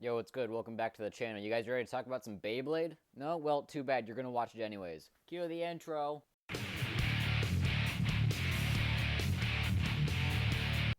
Yo, what's good? Welcome back to the channel. You guys ready to talk about some Beyblade? No? Well, too bad. You're gonna watch it anyways. Cue the intro.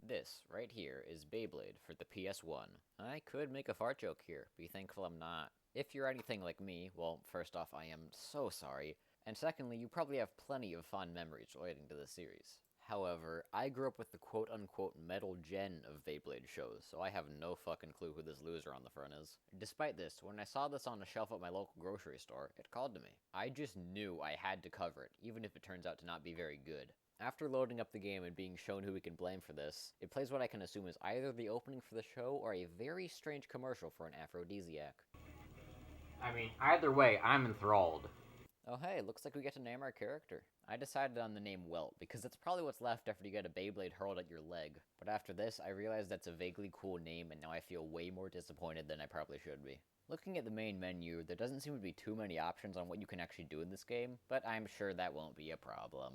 This, right here, is Beyblade for the PS1. I could make a fart joke here. Be thankful I'm not. If you're anything like me, well, first off, I am so sorry. And secondly, you probably have plenty of fond memories relating to this series. However, I grew up with the quote-unquote metal gen of Beyblade shows, so I have no fucking clue who this loser on the front is. Despite this, when I saw this on a shelf at my local grocery store, it called to me. I just knew I had to cover it, even if it turns out to not be very good. After loading up the game and being shown who we can blame for this, it plays what I can assume is either the opening for the show or a very strange commercial for an aphrodisiac. I mean, either way, I'm enthralled. Oh hey, looks like we get to name our character. I decided on the name Welt, because that's probably what's left after you get a Beyblade hurled at your leg. But after this, I realized that's a vaguely cool name, and now I feel way more disappointed than I probably should be. Looking at the main menu, there doesn't seem to be too many options on what you can actually do in this game, but I'm sure that won't be a problem.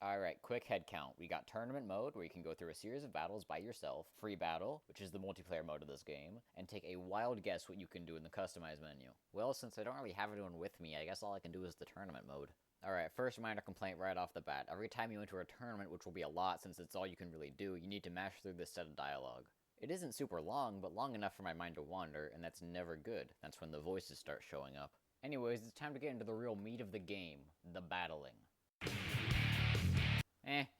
Alright, quick head count. We got tournament mode, where you can go through a series of battles by yourself, free battle, which is the multiplayer mode of this game, and take a wild guess what you can do in the customize menu. Well, since I don't really have anyone with me, I guess all I can do is the tournament mode. Alright, first minor complaint right off the bat. Every time you enter a tournament, which will be a lot since it's all you can really do, you need to mash through this set of dialogue. It isn't super long, but long enough for my mind to wander, and that's never good. That's when the voices start showing up. Anyways, it's time to get into the real meat of the game, the battling.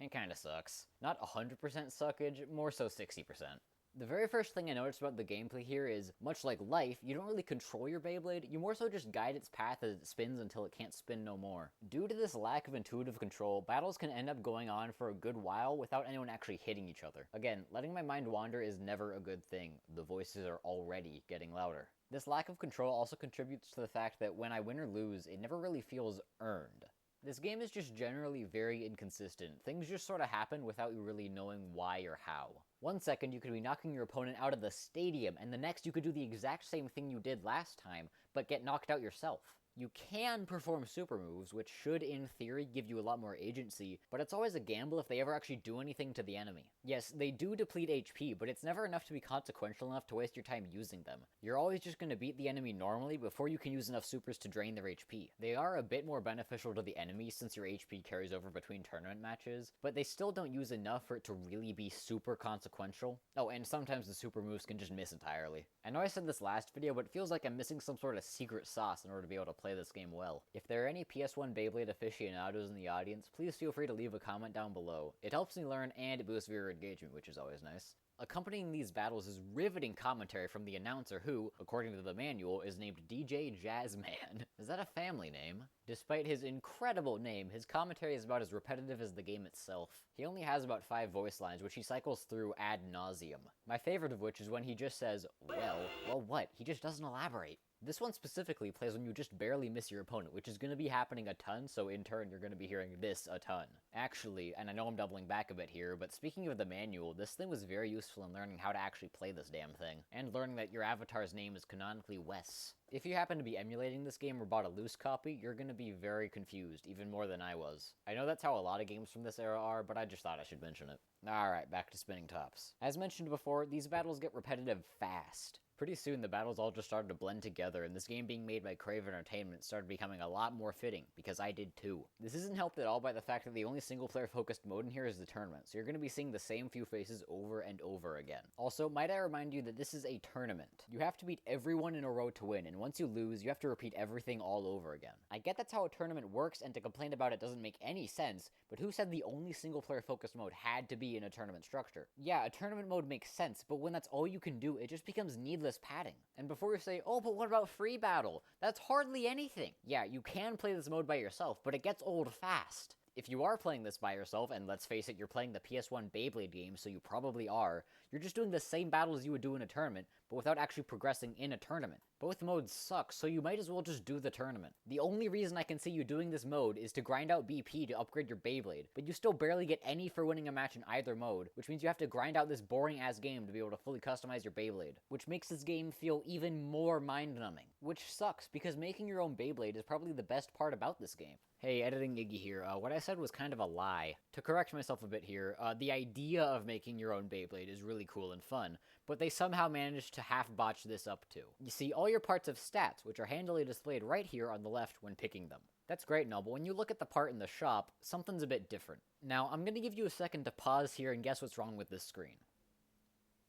It kinda sucks. Not 100% suckage, more so 60%. The very first thing I noticed about the gameplay here is, much like life, you don't really control your Beyblade, you more so just guide its path as it spins until it can't spin no more. Due to this lack of intuitive control, battles can end up going on for a good while without anyone actually hitting each other. Again, letting my mind wander is never a good thing. The voices are already getting louder. This lack of control also contributes to the fact that when I win or lose, it never really feels earned. This game is just generally very inconsistent. Things just sort of happen without you really knowing why or how. One second you could be knocking your opponent out of the stadium, and the next you could do the exact same thing you did last time, but get knocked out yourself. You can perform super moves, which should, in theory, give you a lot more agency, but it's always a gamble if they ever actually do anything to the enemy. Yes, they do deplete HP, but it's never enough to be consequential enough to waste your time using them. You're always just going to beat the enemy normally before you can use enough supers to drain their HP. They are a bit more beneficial to the enemy since your HP carries over between tournament matches, but they still don't use enough for it to really be super consequential. Oh, and sometimes the super moves can just miss entirely. I know I said this last video, but it feels like I'm missing some sort of secret sauce in order to be able to play this game well. If there are any PS1 Beyblade aficionados in the audience, please feel free to leave a comment down below. It helps me learn and it boosts viewer engagement, which is always nice. Accompanying these battles is riveting commentary from the announcer who, according to the manual, is named DJ Jazzman. Is that a family name? Despite his incredible name, his commentary is about as repetitive as the game itself. He only has about 5 voice lines, which he cycles through ad nauseum. My favorite of which is when he just says, well what? He just doesn't elaborate. This one specifically plays when you just barely miss your opponent, which is going to be happening a ton, so in turn you're going to be hearing this a ton. Actually, and I know I'm doubling back a bit here, but speaking of the manual, this thing was very useful in learning how to actually play this damn thing, and learning that your avatar's name is canonically Wes. If you happen to be emulating this game or bought a loose copy, you're going to be very confused, even more than I was. I know that's how a lot of games from this era are, but I just thought I should mention it. Alright, back to spinning tops. As mentioned before, these battles get repetitive fast. Pretty soon, the battles all just started to blend together, and this game being made by Crave Entertainment started becoming a lot more fitting, because I did too. This isn't helped at all by the fact that the only single-player focused mode in here is the tournament, so you're going to be seeing the same few faces over and over again. Also, might I remind you that this is a tournament. You have to beat everyone in a row to win, and once you lose, you have to repeat everything all over again. I get that's how a tournament works, and to complain about it doesn't make any sense, but who said the only single-player focused mode had to be in a tournament structure? Yeah, a tournament mode makes sense, but when that's all you can do, it just becomes needless padding. And before you say, oh, but what about free battle? That's hardly anything. Yeah, you can play this mode by yourself, but it gets old fast. If you are playing this by yourself, and let's face it, you're playing the PS1 Beyblade game, so you probably are, you're just doing the same battles you would do in a tournament, but without actually progressing in a tournament. Both modes suck, so you might as well just do the tournament. The only reason I can see you doing this mode is to grind out BP to upgrade your Beyblade, but you still barely get any for winning a match in either mode, which means you have to grind out this boring-ass game to be able to fully customize your Beyblade, which makes this game feel even more mind-numbing. Which sucks, because making your own Beyblade is probably the best part about this game. Hey, Editing Iggy here. What I said was kind of a lie. To correct myself a bit here, the idea of making your own Beyblade is really cool and fun, but they somehow managed to half-botch this up too. You see, all your parts have stats, which are handily displayed right here on the left when picking them. That's great and all, but when you look at the part in the shop, something's a bit different. Now, I'm gonna give you a second to pause here and guess what's wrong with this screen.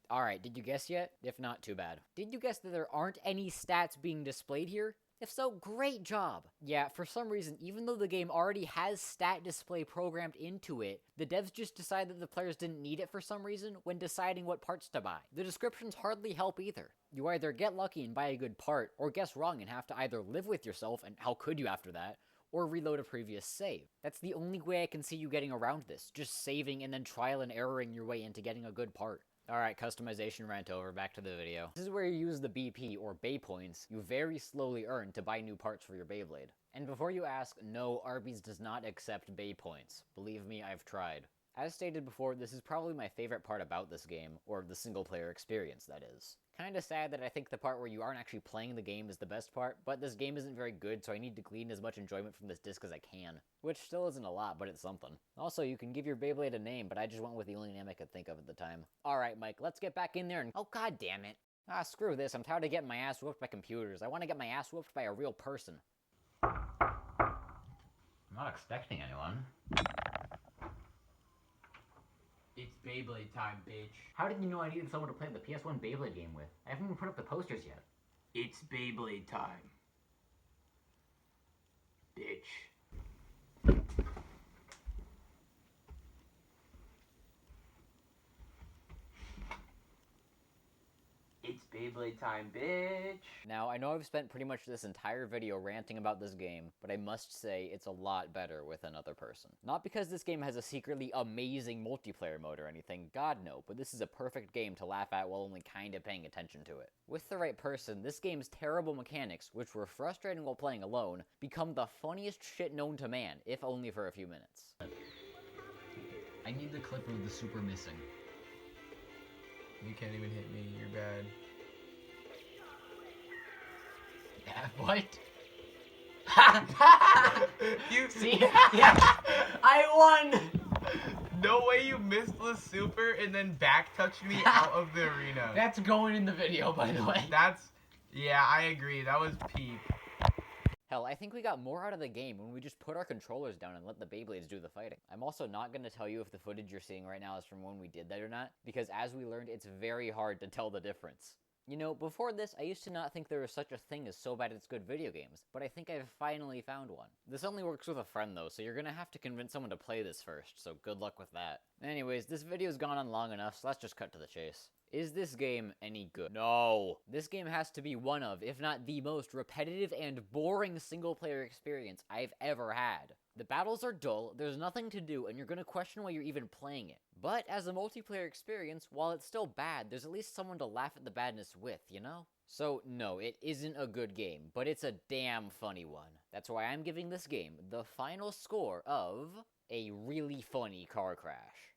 Alright, did you guess yet? If not, too bad. Did you guess that there aren't any stats being displayed here? If so, great job! Yeah, for some reason, even though the game already has stat display programmed into it, the devs just decided that the players didn't need it for some reason when deciding what parts to buy. The descriptions hardly help either. You either get lucky and buy a good part, or guess wrong and have to either live with yourself, and how could you after that, or reload a previous save. That's the only way I can see you getting around this, just saving and then trial and erroring your way into getting a good part. Alright, customization rant over, back to the video. This is where you use the BP, or Bay Points, you very slowly earn to buy new parts for your Beyblade. And before you ask, no, Arby's does not accept Bay Points. Believe me, I've tried. As stated before, this is probably my favorite part about this game, or the single player experience, that is. Kinda sad that I think the part where you aren't actually playing the game is the best part, but this game isn't very good, so I need to glean as much enjoyment from this disc as I can. Which still isn't a lot, but it's something. Also, you can give your Beyblade a name, but I just went with the only name I could think of at the time. Alright, Mike, let's get back in there and— oh god damn it. Ah, screw this, I'm tired of getting my ass whooped by computers. I want to get my ass whooped by a real person. I'm not expecting anyone. It's Beyblade time, bitch. How did you know I needed someone to play the PS1 Beyblade game with? I haven't even put up the posters yet. It's Beyblade time, bitch. It's Beyblade time, bitch. Now, I know I've spent pretty much this entire video ranting about this game, but I must say it's a lot better with another person. Not because this game has a secretly amazing multiplayer mode or anything, god no, but this is a perfect game to laugh at while only kinda paying attention to it. With the right person, this game's terrible mechanics, which were frustrating while playing alone, become the funniest shit known to man, if only for a few minutes. I need the clip of the super missing. You can't even hit me, you're bad. Yeah, what? You See? Yeah! I won! No way you missed the super and then back touched me out of the arena. That's going in the video, by the way. Yeah, I agree. That was peak. Hell, I think we got more out of the game when we just put our controllers down and let the Beyblades do the fighting. I'm also not going to tell you if the footage you're seeing right now is from when we did that or not, because as we learned, it's very hard to tell the difference. You know, before this, I used to not think there was such a thing as so bad it's good video games, but I think I've finally found one. This only works with a friend though, so you're gonna have to convince someone to play this first, so good luck with that. Anyways, this video's gone on long enough, so let's just cut to the chase. Is this game any good? No! This game has to be one of, if not the most repetitive and boring single-player experience I've ever had. The battles are dull, there's nothing to do, and you're gonna question why you're even playing it. But as a multiplayer experience, while it's still bad, there's at least someone to laugh at the badness with, you know? So, no, it isn't a good game, but it's a damn funny one. That's why I'm giving this game the final score of a really funny car crash.